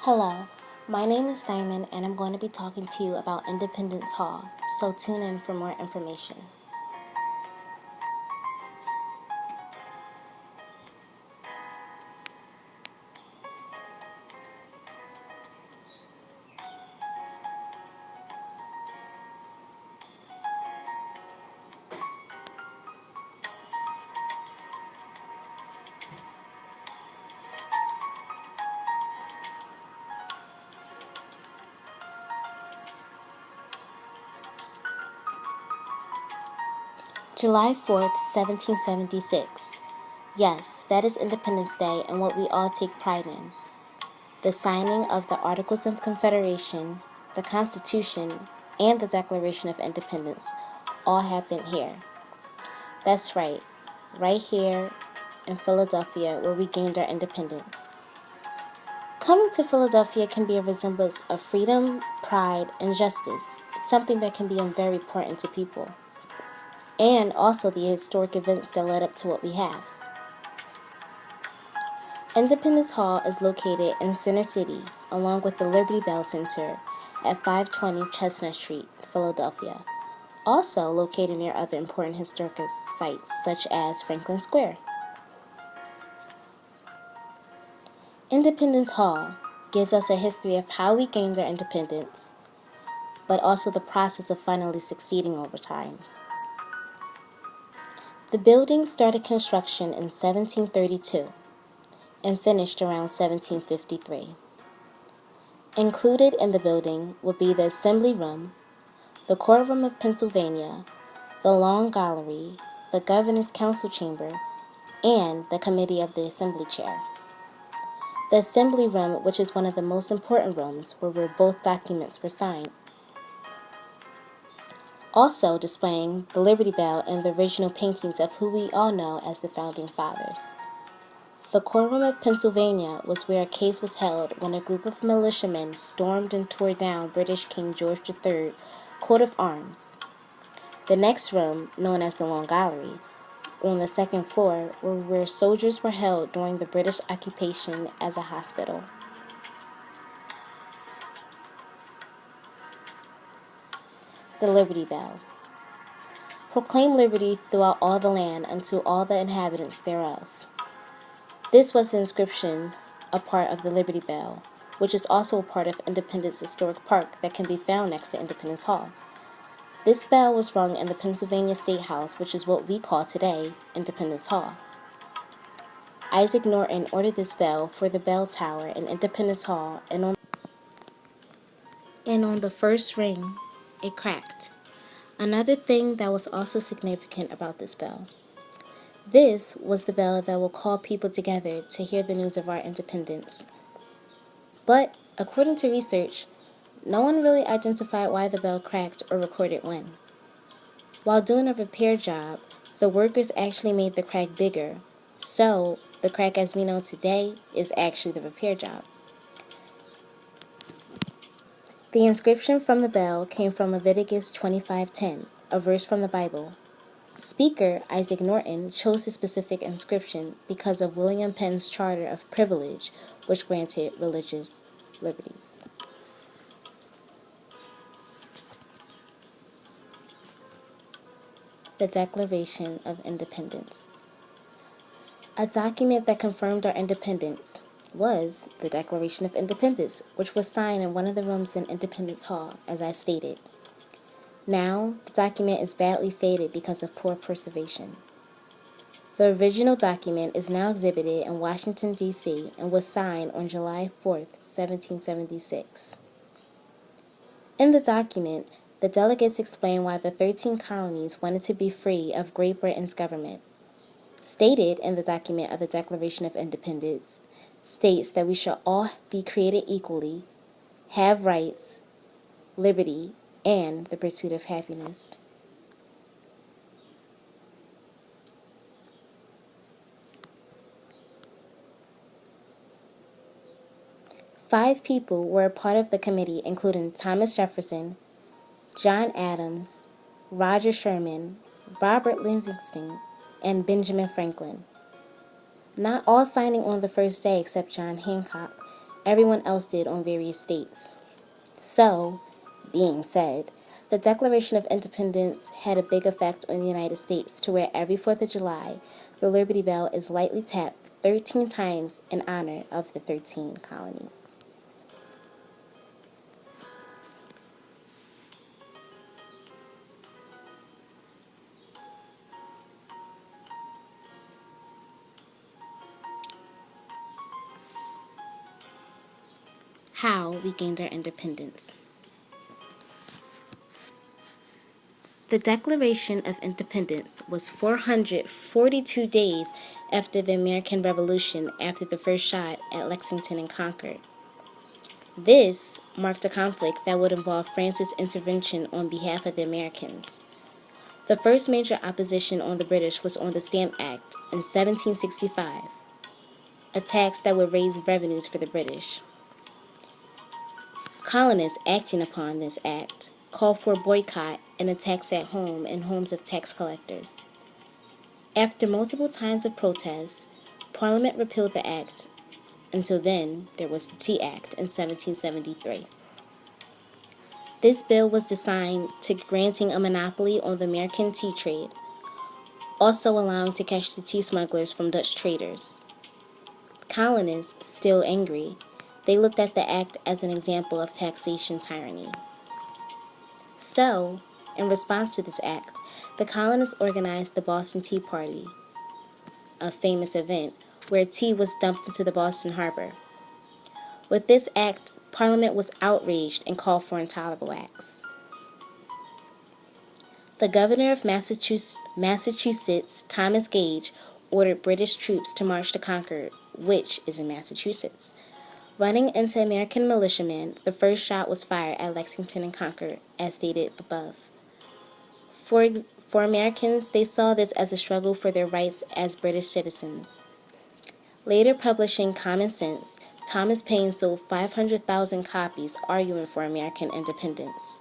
Hello, my name is Diamond and I'm going to be talking to you about Independence Hall, so tune in for more information. July 4th, 1776. Yes, that is Independence Day and what we all take pride in. The signing of the Articles of Confederation, the Constitution, and the Declaration of Independence all happened here. That's right here in Philadelphia where we gained our independence. Coming to Philadelphia can be a resemblance of freedom, pride, and justice, something that can be very important to people, and also the historic events that led up to what we have. Independence Hall is located in Center City, along with the Liberty Bell Center at 520 Chestnut Street, Philadelphia, also located near other important historic sites such as Franklin Square. Independence Hall gives us a history of how we gained our independence, but also the process of finally succeeding over time. The building started construction in 1732 and finished around 1753. Included in the building would be the Assembly Room, the Courtroom of Pennsylvania, the Long Gallery, the Governor's Council Chamber, and the Committee of the Assembly Chair. The Assembly Room, which is one of the most important rooms where both documents were signed. Also displaying the Liberty Bell and the original paintings of who we all know as the Founding Fathers. The Courtroom of Pennsylvania was where a case was held when a group of militiamen stormed and tore down British King George III coat of arms. The next room, known as the Long Gallery, on the second floor, were where soldiers were held during the British occupation as a hospital. The Liberty Bell. Proclaim liberty throughout all the land unto all the inhabitants thereof. This was the inscription, a part of the Liberty Bell, which is also a part of Independence Historic Park that can be found next to Independence Hall. This bell was rung in the Pennsylvania State House, which is what we call today Independence Hall. Isaac Norton ordered this bell for the bell tower in Independence Hall, and on the first ring, it cracked. Another thing that was also significant about this bell. This was the bell that will call people together to hear the news of our independence. But, according to research, no one really identified why the bell cracked or recorded when. While doing a repair job, the workers actually made the crack bigger, so the crack as we know today is actually the repair job. The inscription from the bell came from Leviticus 25:10, a verse from the Bible. Speaker Isaac Norton chose the specific inscription because of William Penn's Charter of Privilege, which granted religious liberties. The Declaration of Independence. A document that confirmed our independence was the Declaration of Independence, which was signed in one of the rooms in Independence Hall, as I stated. Now, the document is badly faded because of poor preservation. The original document is now exhibited in Washington, D.C., and was signed on July 4th, 1776. In the document, the delegates explain why the 13 colonies wanted to be free of Great Britain's government. Stated in the document of the Declaration of Independence states that we shall all be created equally, have rights, liberty, and the pursuit of happiness. Five people were a part of the committee, including Thomas Jefferson, John Adams, Roger Sherman, Robert Livingston, and Benjamin Franklin. Not all signing on the first day except John Hancock, everyone else did on various states. So, being said, the Declaration of Independence had a big effect on the United States to where every 4th of July, the Liberty Bell is lightly tapped 13 times in honor of the 13 colonies. How we gained our independence. The Declaration of Independence was 442 days after the American Revolution, after the first shot at Lexington and Concord. This marked a conflict that would involve France's intervention on behalf of the Americans. The first major opposition on the British was on the Stamp Act in 1765, a tax that would raise revenues for the British. Colonists acting upon this act called for a boycott and a tax at home in homes of tax collectors. After multiple times of protests, Parliament repealed the act. Until then, there was the Tea Act in 1773. This bill was designed to granting a monopoly on the American tea trade, also allowing to catch the tea smugglers from Dutch traders. Colonists, still angry, they looked at the act as an example of taxation tyranny. So, in response to this act, the colonists organized the Boston Tea Party, a famous event where tea was dumped into the Boston Harbor. With this act, Parliament was outraged and called for intolerable acts. The governor of Massachusetts, Thomas Gage, ordered British troops to march to Concord, which is in Massachusetts. Running into American militiamen, the first shot was fired at Lexington and Concord, as stated above. For Americans, they saw this as a struggle for their rights as British citizens. Later publishing Common Sense, Thomas Paine sold 500,000 copies arguing for American independence.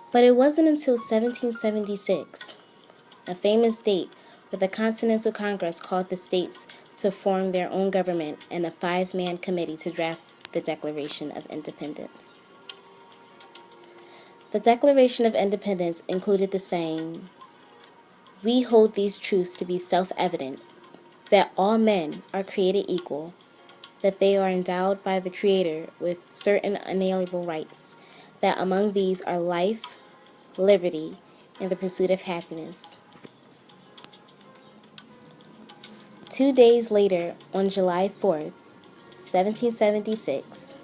But it wasn't until 1776, a famous date, where the Continental Congress called the states to form their own government and a 5-man committee to draft the Declaration of Independence. The Declaration of Independence included the saying, "We hold these truths to be self-evident, that all men are created equal, that they are endowed by the Creator with certain unalienable rights, that among these are life, liberty, and the pursuit of happiness." 2 days later, on July 4th, 1776,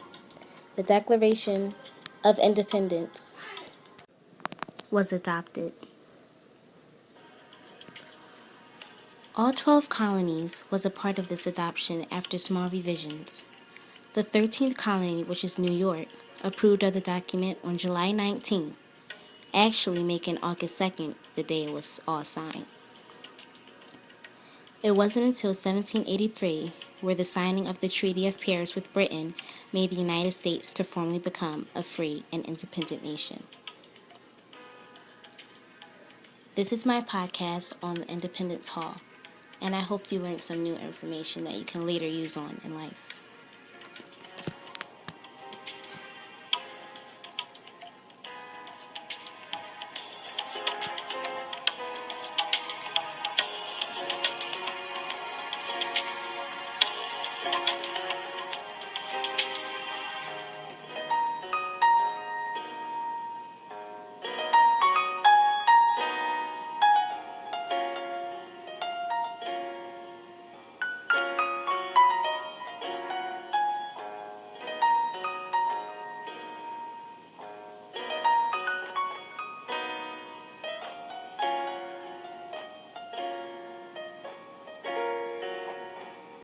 the Declaration of Independence was adopted. All 12 colonies was a part of this adoption after small revisions. The 13th colony, which is New York, approved of the document on July 19th, actually making August 2nd the day it was all signed. It wasn't until 1783 where the signing of the Treaty of Paris with Britain made the United States to formally become a free and independent nation. This is my podcast on the Independence Hall, and I hope you learned some new information that you can later use on in life.